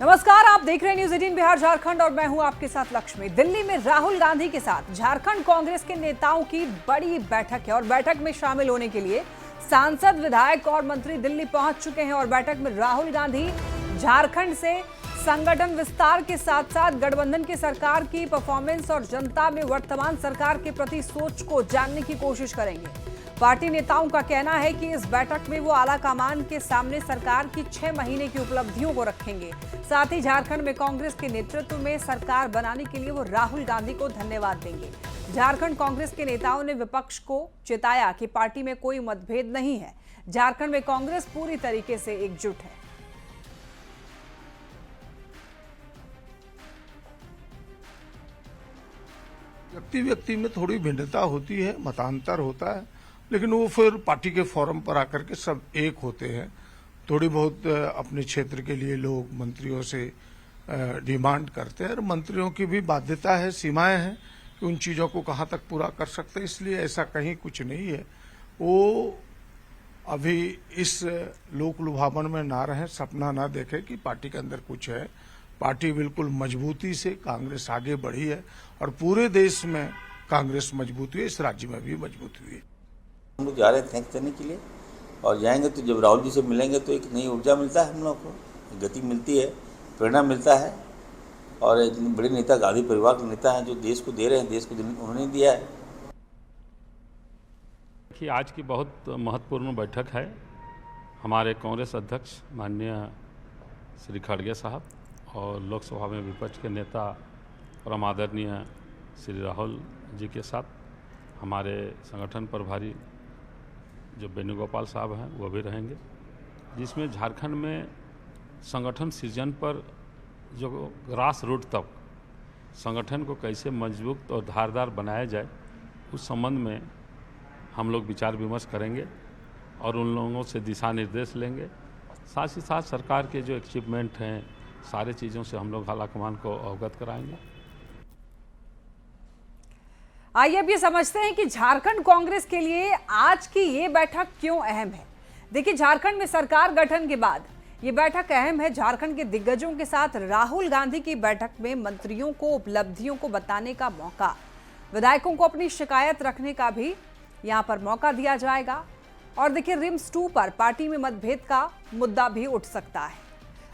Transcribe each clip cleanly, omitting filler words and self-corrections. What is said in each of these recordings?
नमस्कार, आप देख रहे हैं न्यूज 18 बिहार झारखंड और मैं हूं आपके साथ लक्ष्मी। दिल्ली में राहुल गांधी के साथ झारखंड कांग्रेस के नेताओं की बड़ी बैठक है और बैठक में शामिल होने के लिए सांसद, विधायक और मंत्री दिल्ली पहुंच चुके हैं। और बैठक में राहुल गांधी झारखंड से संगठन विस्तार के साथ साथ गठबंधन की सरकार की परफॉर्मेंस और जनता में वर्तमान सरकार के प्रति सोच को जानने की कोशिश करेंगे। पार्टी नेताओं का कहना है कि इस बैठक में वो आला कमान के सामने सरकार की 6 महीने की उपलब्धियों को रखेंगे। साथ ही झारखंड में कांग्रेस के नेतृत्व में सरकार बनाने के लिए वो राहुल गांधी को धन्यवाद देंगे। झारखंड कांग्रेस के नेताओं ने विपक्ष को चेताया कि पार्टी में कोई मतभेद नहीं है, झारखंड में कांग्रेस पूरी तरीके से एकजुट है। व्यक्ति व्यक्ति में थोड़ी भिन्नता होती है, मतांतर होता है, लेकिन वो फिर पार्टी के फोरम पर आकर के सब एक होते हैं। थोड़ी बहुत अपने क्षेत्र के लिए लोग मंत्रियों से डिमांड करते हैं और मंत्रियों की भी बाध्यता है, सीमाएं हैं कि उन चीजों को कहां तक पूरा कर सकते हैं। इसलिए ऐसा कहीं कुछ नहीं है। वो अभी इस लोक लुभावन में ना रहें, सपना ना देखें कि पार्टी के अंदर कुछ है। पार्टी बिल्कुल मजबूती से कांग्रेस आगे बढ़ी है और पूरे देश में कांग्रेस मजबूत हुई है, इस राज्य में भी मजबूत हुई है। हम लोग जा रहे हैं थैंक्स करने के लिए और जाएंगे तो जब राहुल जी से मिलेंगे तो एक नई ऊर्जा मिलता है, हम लोग को गति मिलती है, प्रेरणा मिलता है। और एक बड़े नेता, गांधी परिवार के नेता हैं जो देश को दे रहे हैं, देश को उन्होंने दिया है। कि आज की बहुत महत्वपूर्ण बैठक है। हमारे कांग्रेस अध्यक्ष माननीय श्री खड़गे साहब और लोकसभा में विपक्ष के नेता परम आदरणीय श्री राहुल जी के साथ हमारे संगठन प्रभारी जो वेणुगोपाल साहब हैं वो भी रहेंगे, जिसमें झारखंड में संगठन सृजन पर जो ग्रास रूट तक संगठन को कैसे मजबूत और धारदार बनाया जाए उस संबंध में हम लोग विचार विमर्श करेंगे और उन लोगों से दिशा निर्देश लेंगे। साथ ही साथ सरकार के जो अचीवमेंट हैं सारे चीज़ों से हम लोग आलाकमान को अवगत कराएंगे। आइए अब ये समझते हैं कि झारखंड कांग्रेस के लिए आज की ये बैठक क्यों अहम है। देखिए, झारखंड में सरकार गठन के बाद ये बैठक अहम है। झारखंड के दिग्गजों के साथ राहुल गांधी की बैठक में मंत्रियों को उपलब्धियों को बताने का मौका, विधायकों को अपनी शिकायत रखने का भी यहां पर मौका दिया जाएगा। और देखिए, रिम्स 2 पर पार्टी में मतभेद का मुद्दा भी उठ सकता है।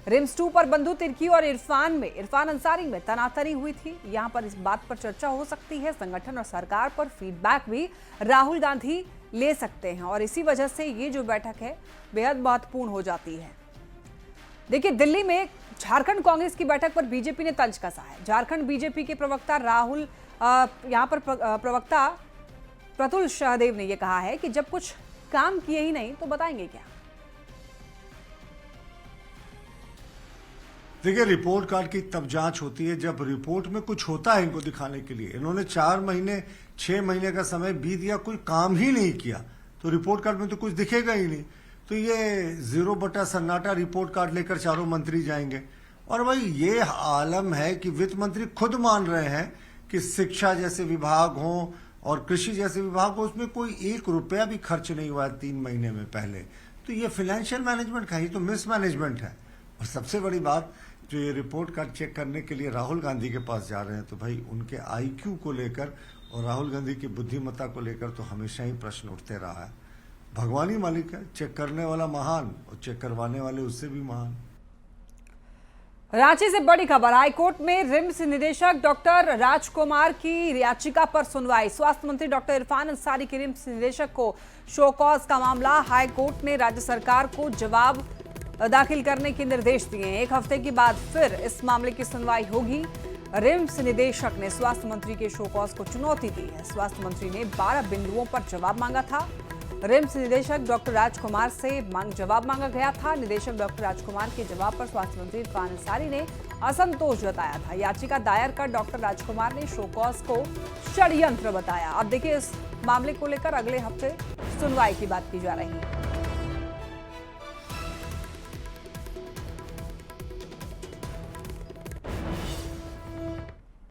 रिम्स 2 पर बंधु तिर्की और इरफान अंसारी में तनातनी हुई थी। यहां पर इस बात पर चर्चा हो सकती है। संगठन और सरकार पर फीडबैक भी राहुल गांधी ले सकते हैं और इसी वजह से ये जो बैठक है बेहद महत्वपूर्ण हो जाती है। देखिए, दिल्ली में झारखंड कांग्रेस की बैठक पर बीजेपी ने तंज कसा है। झारखंड बीजेपी के प्रवक्ता प्रवक्ता प्रतुल सहदेव ने यह कहा है कि जब कुछ काम किए ही नहीं तो बताएंगे क्या। देखिए, रिपोर्ट कार्ड की तब जांच होती है जब रिपोर्ट में कुछ होता है इनको दिखाने के लिए। इन्होंने 4 महीने 6 महीने का समय बीत गया, कोई काम ही नहीं किया, तो रिपोर्ट कार्ड में तो कुछ दिखेगा ही नहीं। तो ये 0 बटा सन्नाटा रिपोर्ट कार्ड लेकर चारों मंत्री जाएंगे। और भाई ये आलम है कि वित्त मंत्री खुद मान रहे हैं कि शिक्षा जैसे विभाग हो और कृषि जैसे विभाग हो, उसमें कोई 1 रुपया भी खर्च नहीं हुआ है 3 महीने में पहले। तो ये फाइनेंशियल मैनेजमेंट का ही तो मिसमैनेजमेंट है। और सबसे बड़ी बात, जो ये रिपोर्ट कार्ड चेक करने के लिए राहुल गांधी के पास जा रहे हैं, तो भाई उनके आईक्यू को लेकर और राहुल गांधी की बुद्धिमत्ता को लेकर तो हमेशा ही प्रश्न उठते रहा है। भगवान ही मालिक है, चेक करने वाला महान और चेक करवाने वाले उससे भी महान। रांची से बड़ी खबर, हाईकोर्ट में रिम्स निदेशक डॉक्टर राजकुमार की याचिका पर सुनवाई। स्वास्थ्य मंत्री डॉक्टर इरफान अंसारी के रिम्स निदेशक को शो कॉज का मामला, हाईकोर्ट ने राज्य सरकार को जवाब दाखिल करने के निर्देश दिए हैं। 1 हफ्ते के बाद फिर इस मामले की सुनवाई होगी। रिम्स निदेशक ने स्वास्थ्य मंत्री के शो कॉज को चुनौती दी है। स्वास्थ्य मंत्री ने 12 बिंदुओं पर जवाब मांगा था। रिम्स निदेशक डॉक्टर राजकुमार से जवाब मांगा गया था। निदेशक डॉक्टर राजकुमार के जवाब पर स्वास्थ्य मंत्री इरफान अंसारी ने असंतोष जताया था। याचिका दायर कर डॉक्टर राजकुमार ने शो कॉज को षड्यंत्र बताया। अब देखिए, इस मामले को लेकर अगले हफ्ते सुनवाई की बात की जा रही है।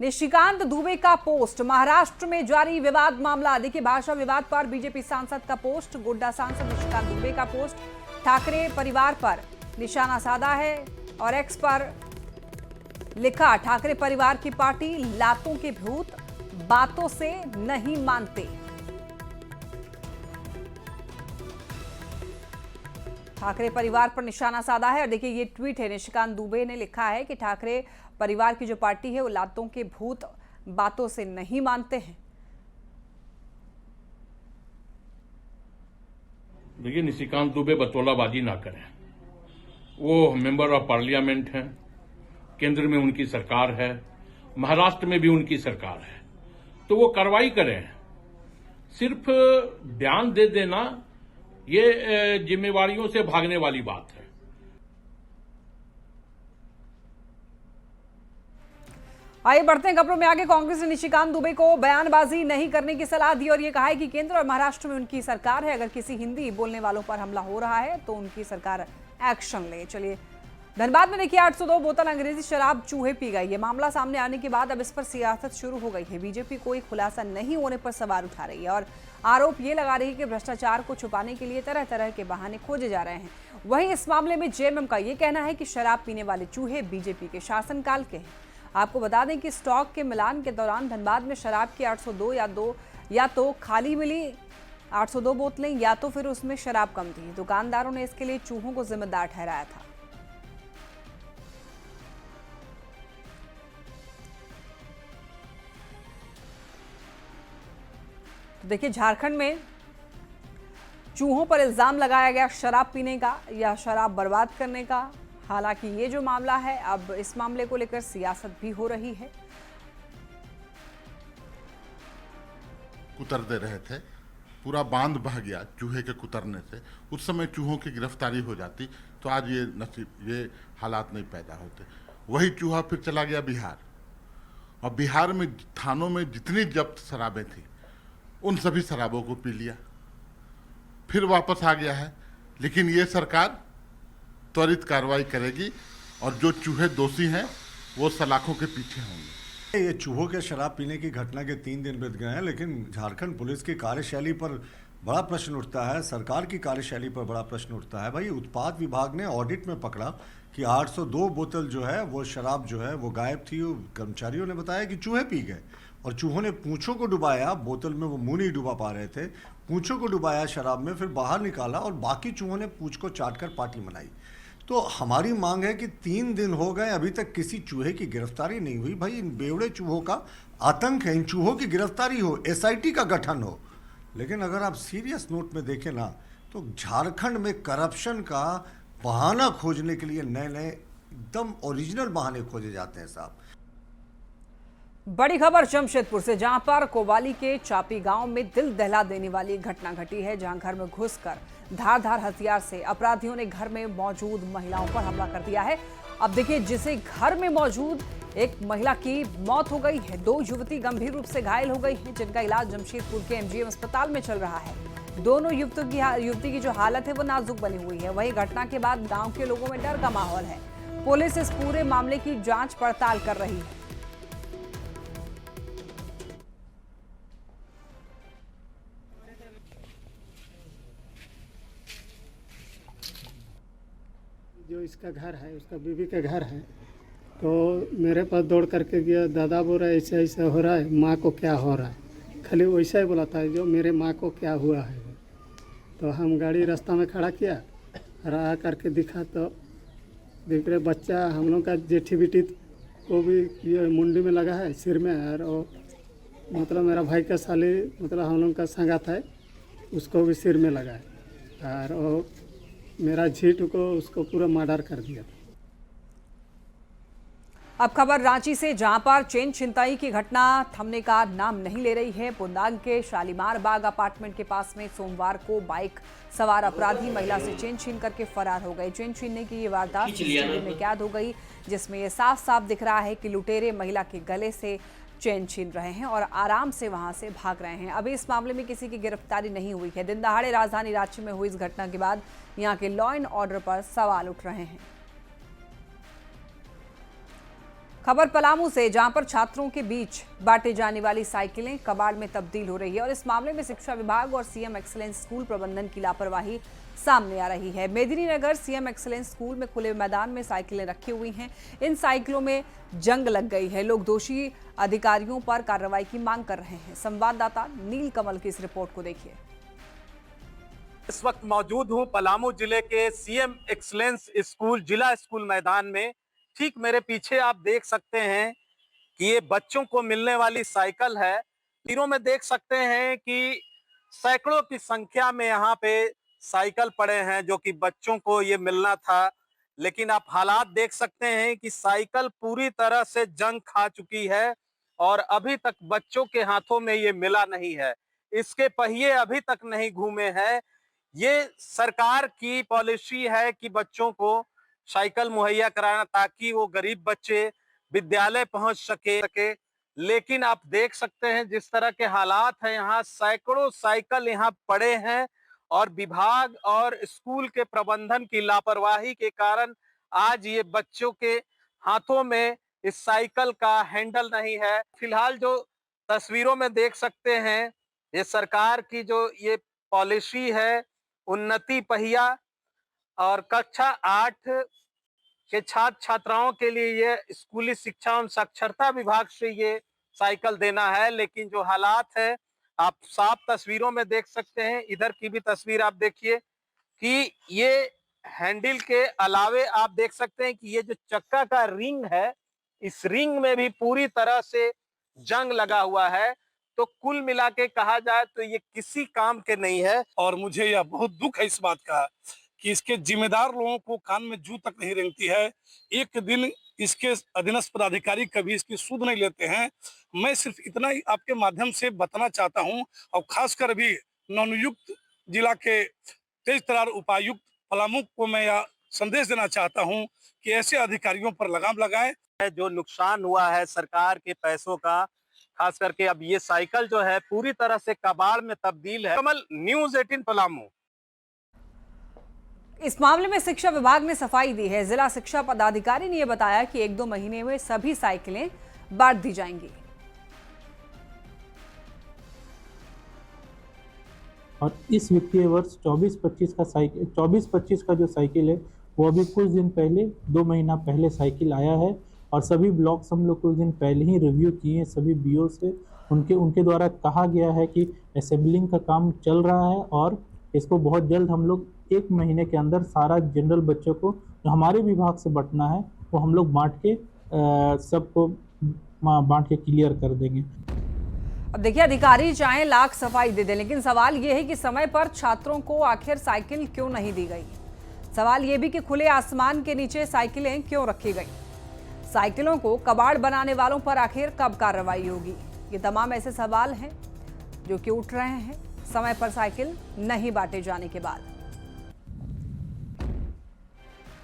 निशिकांत दुबे का पोस्ट, महाराष्ट्र में जारी विवाद मामला। देखिए, भाषा विवाद पर बीजेपी सांसद का पोस्ट, गोड्डा सांसद निशिकांत दुबे का पोस्ट ठाकरे परिवार पर निशाना साधा है और एक्स पर लिखा, ठाकरे परिवार की पार्टी लातों के भूत बातों से नहीं मानते। ठाकरे परिवार पर निशाना साधा है। और देखिए ये ट्वीट है, निशिकांत दुबे ने लिखा है कि ठाकरे परिवार की जो पार्टी है वो लातों के भूत बातों से नहीं मानते हैं। देखिए, निशिकांत दुबे बतौलाबाजी ना करें। वो मेंबर ऑफ पार्लियामेंट हैं, केंद्र में उनकी सरकार है, महाराष्ट्र में भी उनकी सरकार है, तो वो कार्रवाई करें। सिर्फ बयान दे देना ये जिम्मेवारियों से भागने वाली बात है। आइए बढ़ते हैं खबरों में आगे। कांग्रेस ने निशिकांत दुबे को बयानबाजी नहीं करने की सलाह दी और ये कहा है कि केंद्र और महाराष्ट्र में उनकी सरकार है, अगर किसी हिंदी बोलने वालों पर हमला हो रहा है तो उनकी सरकार एक्शन ले। चलिए, धनबाद में देखिए 802 बोतल अंग्रेजी शराब चूहे पी गई। ये मामला सामने आने के बाद अब इस पर सियासत शुरू हो गई है। बीजेपी कोई खुलासा नहीं होने पर सवाल उठा रही है और आरोप ये लगा रही है कि भ्रष्टाचार को छुपाने के लिए तरह तरह के बहाने खोजे जा रहे हैं। वहीं इस मामले में जेएमएम का ये कहना है कि शराब पीने वाले चूहे बीजेपी के शासनकाल के हैं। आपको बता दें कि स्टॉक के मिलान के दौरान धनबाद में शराब की 802 या तो खाली मिली 802 बोतलें या तो फिर उसमें शराब कम थी। दुकानदारों ने इसके लिए चूहों को जिम्मेदार ठहराया था। तो देखिए, झारखंड में चूहों पर इल्जाम लगाया गया शराब पीने का या शराब बर्बाद करने का। हालांकि ये जो मामला है, अब इस मामले को लेकर सियासत भी हो रही है। कुतर दे रहे थे, पूरा बांध बह गया चूहे के कुतरने से। उस समय चूहों की गिरफ्तारी हो जाती तो आज ये हालात नहीं पैदा होते। वही चूहा फिर चला गया बिहार, और बिहार में थानों में जितनी जब्त शराबें थी उन सभी शराबों को पी लिया, फिर वापस आ गया है। लेकिन ये सरकार त्वरित कार्रवाई करेगी और जो चूहे दोषी हैं वो सलाखों के पीछे होंगे। ये चूहों के शराब पीने की घटना के 3 दिन बीत गए हैं, लेकिन झारखंड पुलिस की कार्यशैली पर बड़ा प्रश्न उठता है, सरकार की कार्यशैली पर बड़ा प्रश्न उठता है। भाई, उत्पाद विभाग ने ऑडिट में पकड़ा कि 802 बोतल जो है वो शराब जो है वो गायब थी। कर्मचारियों ने बताया कि चूहे पी गए और चूहों ने पूंछों को डुबाया, बोतल में वो मुंह नहीं डुबा पा रहे थे, पूंछों को डुबाया शराब में, फिर बाहर निकाला और बाकी चूहों ने पूंछ को चाटकर पार्टी मनाई। तो हमारी मांग है कि 3 दिन हो गए, अभी तक किसी चूहे की गिरफ्तारी नहीं हुई। भाई, इन बेवड़े चूहों का आतंक है, इन चूहों की गिरफ्तारी हो, एसआईटी का गठन हो। लेकिन अगर आप सीरियस नोट में देखें ना, तो झारखंड में करप्शन का बहाना खोजने के लिए नए नए एकदम ओरिजिनल बहाने खोजे जाते हैं साहब। बड़ी खबर जमशेदपुर से, जहां पर कोवाली के चापी गांव में दिल दहला देने वाली एक घटना घटी है, जहां घर में घुसकर धारदार हथियार से अपराधियों ने घर में मौजूद महिलाओं पर हमला कर दिया है। अब देखिए, जिसे घर में मौजूद एक महिला की मौत हो गई है, 2 युवती गंभीर रूप से घायल हो गई हैं, जिनका इलाज जमशेदपुर के एमजीएम अस्पताल में चल रहा है। दोनों युवती की जो हालत है वो नाजुक बनी हुई है। वहीं घटना के बाद गांव के लोगों में डर का माहौल है। पुलिस इस पूरे मामले की जांच पड़ताल कर रही है। जो इसका घर है, उसका बीवी का घर है, तो मेरे पास दौड़ करके गया, दादा बोल रहा है ऐसा ऐसा हो रहा है, माँ को क्या हो रहा है, खाली वैसा ही बोला था जो मेरे माँ को क्या हुआ है। तो हम गाड़ी रास्ता में खड़ा किया, रहा करके दिखा तो देख रहे बच्चा हम लोग का जेठी बेटी को भी ये मुंडी में लगा है, सिर में, और मतलब मेरा भाई का साली मतलब हम लोग का संगात है, उसको भी सिर में लगा है, और मेरा झीट को उसको पूरा मर्डर कर दिया। अब खबर रांची से, जहां पर चेन छिनताई की घटना थमने का नाम नहीं ले रही है। पुंदांग के शालीमार बाग अपार्टमेंट के पास में सोमवार को बाइक सवार अपराधी महिला से चेन छीन करके फरार हो गए। चेन छीनने की ये वारदात सीसीटीवी में कैद हो गई, जिसमें ये साफ साफ दिख रहा है कि लुटेरे महिला के गले से चेन छीन रहे हैं और आराम से वहां से भाग रहे हैं। अभी इस मामले में किसी की गिरफ्तारी नहीं हुई है। दिन दहाड़े राजधानी रांची में हुई इस घटना के बाद यहां के लॉ एंड ऑर्डर पर सवाल उठ रहे हैं। खबर पलामू से, जहां पर छात्रों के बीच बांटे जाने वाली साइकिलें कबाड़ में तब्दील हो रही है और इस मामले में शिक्षा विभाग और सीएम एक्सीलेंस स्कूल प्रबंधन की लापरवाही सामने आ रही है। मेदिनीनगर सीएम एक्सीलेंस स्कूल में खुले मैदान में साइकिलें रखी हुई हैं। इन साइकिलों में जंग लग गई है। लोग दोषी अधिकारियों पर कार्रवाई की मांग कर रहे हैं। संवाददाता नील कमल की इस रिपोर्ट को देखिए। इस वक्त मौजूद हूं पलामू जिले के सीएम एक्सीलेंस स्कूल जिला स्कूल मैदान में। ठीक मेरे पीछे आप देख सकते हैं कि ये बच्चों को मिलने वाली साइकिल है। तीरों में देख सकते हैं कि सैकड़ों की संख्या में यहाँ पे साइकिल पड़े हैं जो कि बच्चों को ये मिलना था, लेकिन आप हालात देख सकते हैं कि साइकिल पूरी तरह से जंग खा चुकी है और अभी तक बच्चों के हाथों में ये मिला नहीं है। इसके पहिए अभी तक नहीं घूमे हैं। ये सरकार की पॉलिसी है कि बच्चों को साइकिल मुहैया कराना ताकि वो गरीब बच्चे विद्यालय पहुंच सके, लेकिन आप देख सकते हैं जिस तरह के हालात हैं यहाँ, सैकड़ों साइकिल यहाँ पड़े हैं और विभाग और स्कूल के प्रबंधन की लापरवाही के कारण आज ये बच्चों के हाथों में इस साइकिल का हैंडल नहीं है। फिलहाल जो तस्वीरों में देख सकते हैं, ये सरकार की जो ये पॉलिसी है उन्नति पहिया और कक्षा 8 के छात्र छात्राओं के लिए ये स्कूली शिक्षा एवं साक्षरता विभाग से ये साइकिल देना है, लेकिन जो हालात है आप साफ तस्वीरों में देख सकते हैं। इधर की भी तस्वीर आप देखिए कि ये हैंडल के अलावे आप देख सकते हैं कि ये जो चक्का का रिंग है, इस रिंग में भी पूरी तरह से जंग लगा हुआ है। तो कुल मिला के कहा जाए तो ये किसी काम के नहीं है। और मुझे यह बहुत दुख है इस बात का कि इसके जिम्मेदार लोगों को कान में जू तक नहीं रेंगती है। एक दिन इसके अधीनस्थ पदाधिकारी कभी इसकी सुध नहीं लेते हैं। मैं सिर्फ इतना ही आपके माध्यम से बताना चाहता हूं और खासकर भी नवनियुक्त जिला के तेज तरार उपायुक्त पलामू को मैं यह संदेश देना चाहता हूं कि ऐसे अधिकारियों पर लगाम लगाएं। जो नुकसान हुआ है सरकार के पैसों का, खास करके अब ये साइकिल जो है पूरी तरह से कबाड़ में तब्दील है। कमल, न्यूज़ 18 पलामू। इस मामले में शिक्षा विभाग ने सफाई दी है। जिला शिक्षा पदाधिकारी ने यह बताया कि 1-2 महीने में सभी साइकिलें बांट दी जाएंगी। और इस वित्तीय वर्ष 24-25 का जो साइकिल है वो अभी कुछ दिन पहले 2 महीना पहले साइकिल आया है और सभी ब्लॉक्स हम लोग कुछ दिन पहले ही रिव्यू किए हैं सभी बीओ से। उनके द्वारा कहा गया है कि असेंबलिंग का काम चल रहा है और इसको बहुत जल्द हम लोग 1 महीने के अंदर सारा जनरल बच्चों को जो हमारे विभाग से बंटना है वो हम लोग बांट के सबको बांट के क्लियर कर देंगे। अब देखिए, अधिकारी चाहे लाख सफाई दे दें, लेकिन सवाल ये है कि समय पर छात्रों को आखिर साइकिल क्यों नहीं दी गई। सवाल ये भी कि खुले आसमान के नीचे साइकिलें क्यों रखी गई। साइकिलों को कबाड़ बनाने वालों पर आखिर कब कार्रवाई होगी। ये तमाम ऐसे सवाल हैं जो कि उठ रहे हैं समय पर साइकिल नहीं बांटे जाने के बाद।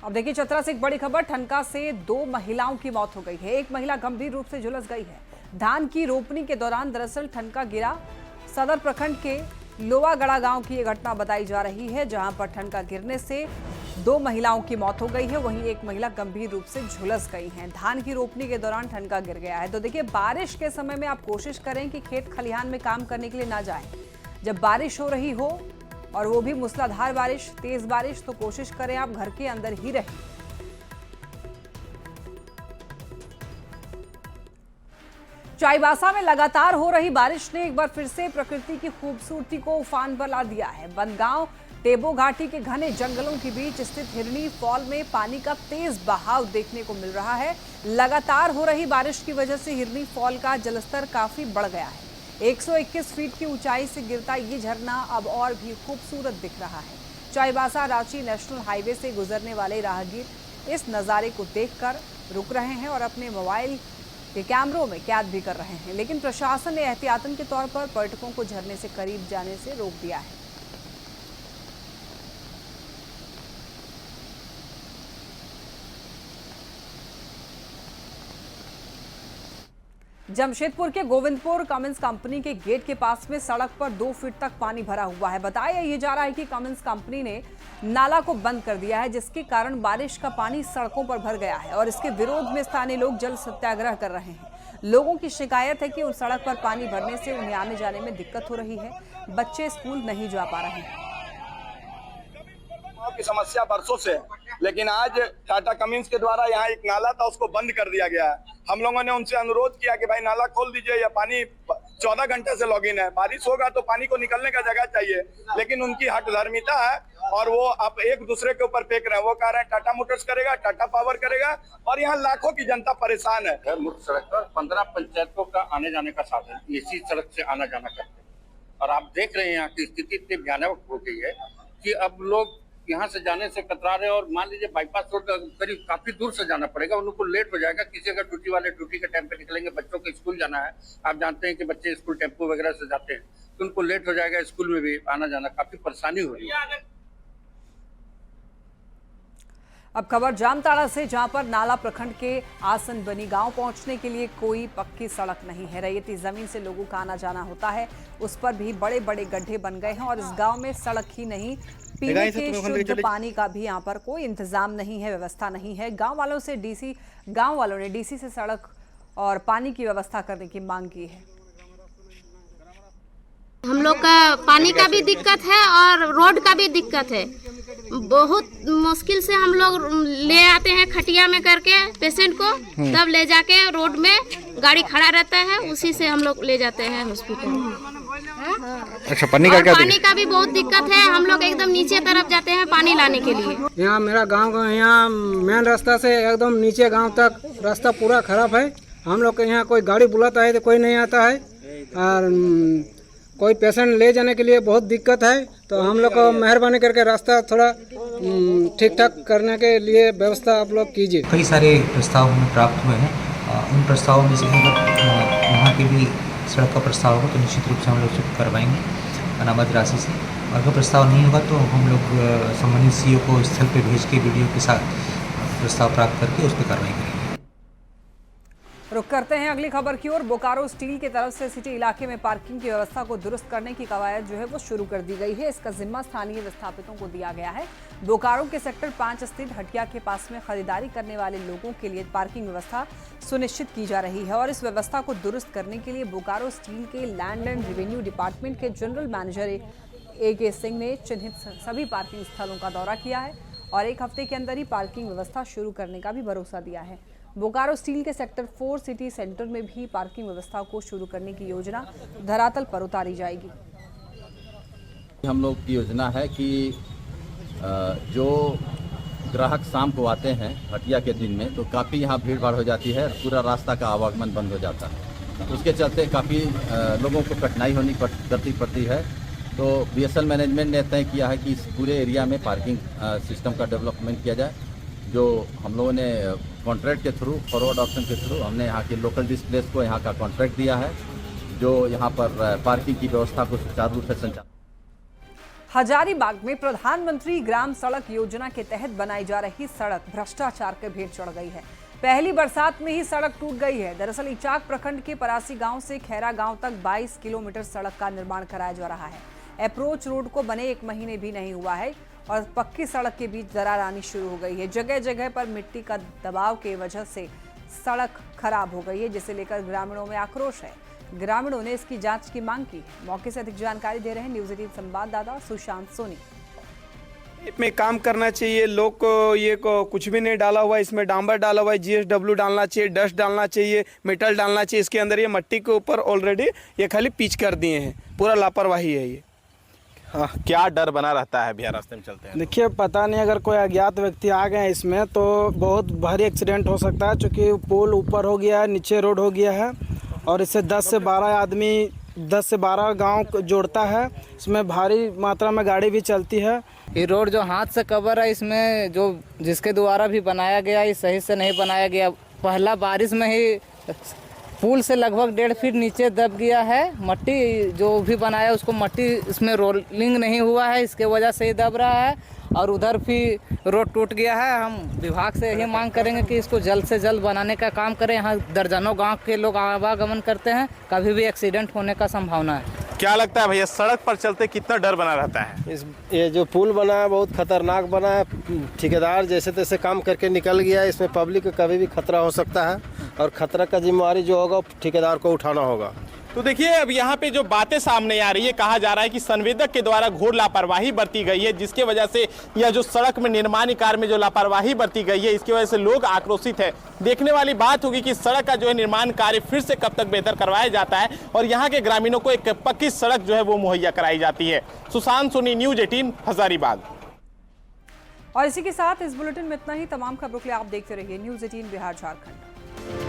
अब देखिए, चतरा से एक बड़ी खबर। ठनका से 2 महिलाओं की मौत हो गई है। एक महिला गंभीर रूप से झुलस गई है। धान की रोपनी के दौरान दरअसल ठनका गिरा। सदर प्रखंड के लोवागड़ा गांव की यह घटना बताई जा रही है, जहां पर ठनका गिरने से 2 महिलाओं की मौत हो गई है, वहीं एक महिला गंभीर रूप से झुलस गई है। धान की रोपनी के दौरान ठनका गिर गया है। तो देखिए, बारिश के समय में आप कोशिश करें कि खेत खलिहान में काम करने के लिए ना जाएं। जब बारिश हो रही हो और वो भी मूसलाधार बारिश, तेज बारिश, तो कोशिश करें आप घर के अंदर ही रहें। चाईबासा में लगातार हो रही बारिश ने एक बार फिर से प्रकृति की खूबसूरती को उफान पर ला दिया है। बनगांव टेबो घाटी के घने जंगलों के बीच स्थित हिरनी फॉल में पानी का तेज बहाव देखने को मिल रहा है। लगातार हो रही बारिश की वजह से हिरनी फॉल का जलस्तर काफी बढ़ गया है। 121 फीट की ऊंचाई से गिरता ये झरना अब और भी खूबसूरत दिख रहा है। चाईबासा रांची नेशनल हाईवे से गुजरने वाले राहगीर इस नज़ारे को देखकर रुक रहे हैं और अपने मोबाइल के कैमरों में कैद भी कर रहे हैं, लेकिन प्रशासन ने एहतियातन के तौर पर पर्यटकों को झरने से करीब जाने से रोक दिया है। जमशेदपुर के गोविंदपुर कमिंस कंपनी के गेट के पास में सड़क पर 2 फीट तक पानी भरा हुआ है। बताया ये जा रहा है कि कमिंस कंपनी ने नाला को बंद कर दिया है, जिसके कारण बारिश का पानी सड़कों पर भर गया है और इसके विरोध में स्थानीय लोग जल सत्याग्रह कर रहे हैं। लोगों की शिकायत है कि उस सड़क पर पानी भरने से उन्हें आने जाने में दिक्कत हो रही है। बच्चे स्कूल नहीं जा पा रहे हैं। की समस्या बरसों से, लेकिन आज टाटा कमिंस के द्वारा यहाँ एक नाला था, उसको बंद कर दिया गया है। हम लोगों ने उनसे अनुरोध किया कि भाई नाला खोल दीजिए, या पानी 14 घंटे से लॉगिन है, बारिश होगा तो पानी को निकलने का जगह चाहिए, लेकिन उनकी हठधर्मिता है और वो अब एक दूसरे के ऊपर फेंक रहे हैं। वो कह रहे हैं टाटा मोटर्स करेगा, टाटा पावर करेगा, और यहाँ लाखों की जनता परेशान है। मुख्य सड़क पर 15 पंचायतों का आने जाने का साधन इसी सड़क से आना जाना करते हैं, और आप देख रहे हैं यहाँ की स्थिति इतनी भयानक हो गई है कि अब लोग यहाँ से जाने से कतरा रहे। और मान लीजिए बाईपास रोड करीब काफी दूर से जाना पड़ेगा, उनको लेट हो जाएगा। किसी अगर ड्यूटी वाले ड्यूटी के टाइम पे निकलेंगे, बच्चों को स्कूल जाना है, आप जानते हैं कि बच्चे स्कूल टेम्पो वगैरह से जाते हैं, तो उनको लेट हो जाएगा। स्कूल में भी आना जाना काफी परेशानी हो रही है। अब खबर जामताड़ा से, जहां पर नाला प्रखंड के आसन बनी गांव पहुंचने के लिए कोई पक्की सड़क नहीं है। रैयती जमीन से लोगों का आना जाना होता है, उस पर भी बड़े बड़े गड्ढे बन गए हैं और इस गांव में सड़क ही नहीं, पीने के शुद्ध पानी का भी यहां पर कोई इंतजाम नहीं है, व्यवस्था नहीं है। गांव वालों ने डीसी से सड़क और पानी की व्यवस्था करने की मांग की है। हम लोग का पानी का भी दिक्कत है और रोड का भी दिक्कत है। बहुत मुश्किल से हम लोग ले आते हैं खटिया में करके पेशेंट को, तब ले जाके रोड में गाड़ी खड़ा रहता है, उसी से हम लोग ले जाते हैं हॉस्पिटल। अच्छा, पानी का क्या पानी का भी बहुत दिक्कत है। हम लोग एकदम नीचे तरफ जाते हैं पानी लाने के लिए। यहाँ मेरा गांव का यहाँ मेन रास्ता से एकदम नीचे गांव तक रास्ता पूरा खराब है। हम लोग के यहाँ कोई गाड़ी बुलाता है तो कोई नहीं आता है, और कोई पेशेंट ले जाने के लिए बहुत दिक्कत है। तो हम लोग को मेहरबानी करके रास्ता थोड़ा ठीक ठाक करने के लिए व्यवस्था आप लोग कीजिए। कई सारे प्रस्ताव हमें प्राप्त हुए हैं, उन प्रस्तावों में से अगर वहाँ के भी सड़क का प्रस्ताव होगा तो निश्चित रूप से हम लोग करवाएंगे अनामत राशि से। और अगर प्रस्ताव नहीं होगा तो हम लोग संबंधित सीओ को स्थल पर भेज के वीडियो के साथ प्रस्ताव प्राप्त करके उस पर कार्रवाई करेंगे। रुक करते हैं अगली खबर की ओर। बोकारो स्टील की तरफ से सिटी इलाके में पार्किंग की व्यवस्था को दुरुस्त करने की कवायद जो है वो शुरू कर दी गई है। इसका जिम्मा स्थानीय विस्थापितों को दिया गया है। बोकारो के सेक्टर 5 स्थित हटिया के पास में खरीदारी करने वाले लोगों के लिए पार्किंग व्यवस्था सुनिश्चित की जा रही है और इस व्यवस्था को दुरुस्त करने के लिए बोकारो स्टील के लैंड एंड रेवेन्यू डिपार्टमेंट के जनरल मैनेजर A.K. सिंह ने चिन्हित सभी पार्किंग स्थलों का दौरा किया है और एक हफ्ते के अंदर ही पार्किंग व्यवस्था शुरू करने का भी भरोसा दिया है। बोकारो स्टील के सेक्टर 4 सिटी सेंटर में भी पार्किंग व्यवस्था को शुरू करने की योजना धरातल पर उतारी जाएगी। हम लोग की योजना है कि जो ग्राहक शाम को आते हैं हटिया के दिन में, तो काफ़ी यहाँ भीड़ भाड़ हो जाती है, पूरा रास्ता का आवागमन बंद हो जाता है। उसके चलते काफ़ी लोगों को कठिनाई करनी पड़ती है। तो BSL मैनेजमेंट ने तय किया है कि इस पूरे एरिया में पार्किंग सिस्टम का डेवलपमेंट किया जाए। जो हम लोगों ने कॉन्ट्रैक्ट के थ्रू, फॉरवर्ड ऑप्शन के थ्रू, हमने यहाँ के लोकल डिस्प्लेस को यहाँ का कॉन्ट्रैक्ट दिया है, जो यहाँ पर पार्किंग की व्यवस्था को सुचारू रूप से संचालित। हजारीबाग में प्रधानमंत्री ग्राम सड़क योजना के तहत बनाई जा रही सड़क भ्रष्टाचार के भेंट चढ़ गई है। पहली बरसात में ही सड़क टूट गई है। दरअसल इचाक प्रखंड के परासी गांव से खैरा गांव तक 22 किलोमीटर सड़क का निर्माण कराया जा रहा है। अप्रोच रोड को बने 1 महीने भी नहीं हुआ है और पक्की सड़क के बीच दरार आनी शुरू हो गई है। जगह जगह पर मिट्टी का दबाव के वजह से सड़क खराब हो गई है, जिसे लेकर ग्रामीणों में आक्रोश है। ग्रामीणों ने इसकी जांच की मांग की। मौके से अधिक जानकारी दे रहे हैं न्यूज 18 संवाददाता सुशांत सोनी। में काम करना चाहिए, लोग को ये को कुछ भी नहीं डाला हुआ है, इसमें डांबर डाला हुआ है, GSW डालना चाहिए, डस्ट डालना चाहिए, मेटल डालना चाहिए। इसके अंदर ये मट्टी के ऊपर ऑलरेडी ये खाली पिच कर दिए हैं। पूरा लापरवाही है ये। हाँ, क्या डर बना रहता है भैया रास्ते में चलते हैं? देखिए, पता नहीं अगर कोई अज्ञात व्यक्ति आ गए इसमें तो बहुत भारी एक्सीडेंट हो सकता है, क्योंकि पोल ऊपर हो गया है, नीचे रोड हो गया है और इससे 10 से 12 गांव जोड़ता है। इसमें भारी मात्रा में गाड़ी भी चलती है। ये रोड जो हाथ से कवर है, इसमें जो जिसके द्वारा भी बनाया गया ये सही से नहीं बनाया गया। पहला बारिश में ही पुल से लगभग 1.5 फीट नीचे दब गया है। मट्टी जो भी बनाया उसको मट्टी इसमें रोलिंग नहीं हुआ है, इसके वजह से ही दब रहा है। और उधर भी रोड टूट गया है। हम विभाग से यही मांग करेंगे कि इसको जल्द से जल्द बनाने का काम करें। यहाँ दर्जनों गांव के लोग आवागमन करते हैं, कभी भी एक्सीडेंट होने का संभावना है। क्या लगता है भैया, सड़क पर चलते कितना डर बना रहता है? ये जो पुल बना है बहुत खतरनाक बना है। ठेकेदार जैसे तैसे काम करके निकल गया है। इसमें पब्लिक को कभी भी खतरा हो सकता है और खतरा का जिम्मेवारी जो होगा ठेकेदार को उठाना होगा। तो देखिए, अब यहाँ पे जो बातें सामने आ रही है, कहा जा रहा है कि संवेदक के द्वारा घोर लापरवाही बरती गई है, जिसके वजह से यह जो सड़क में निर्माण कार्य में जो लापरवाही बरती गई है, इसकी वजह से लोग आक्रोशित है। देखने वाली बात होगी कि सड़क का जो है निर्माण कार्य फिर से कब तक बेहतर करवाया जाता है और यहाँ के ग्रामीणों को एक पक्की सड़क जो है वो मुहैया कराई जाती है। सुशांत सोनी, न्यूज 18, हजारीबाग। और इसी के साथ इस बुलेटिन में इतना ही। तमाम खबरों के लिए आप देखते रहिए न्यूज 18 बिहार झारखंड।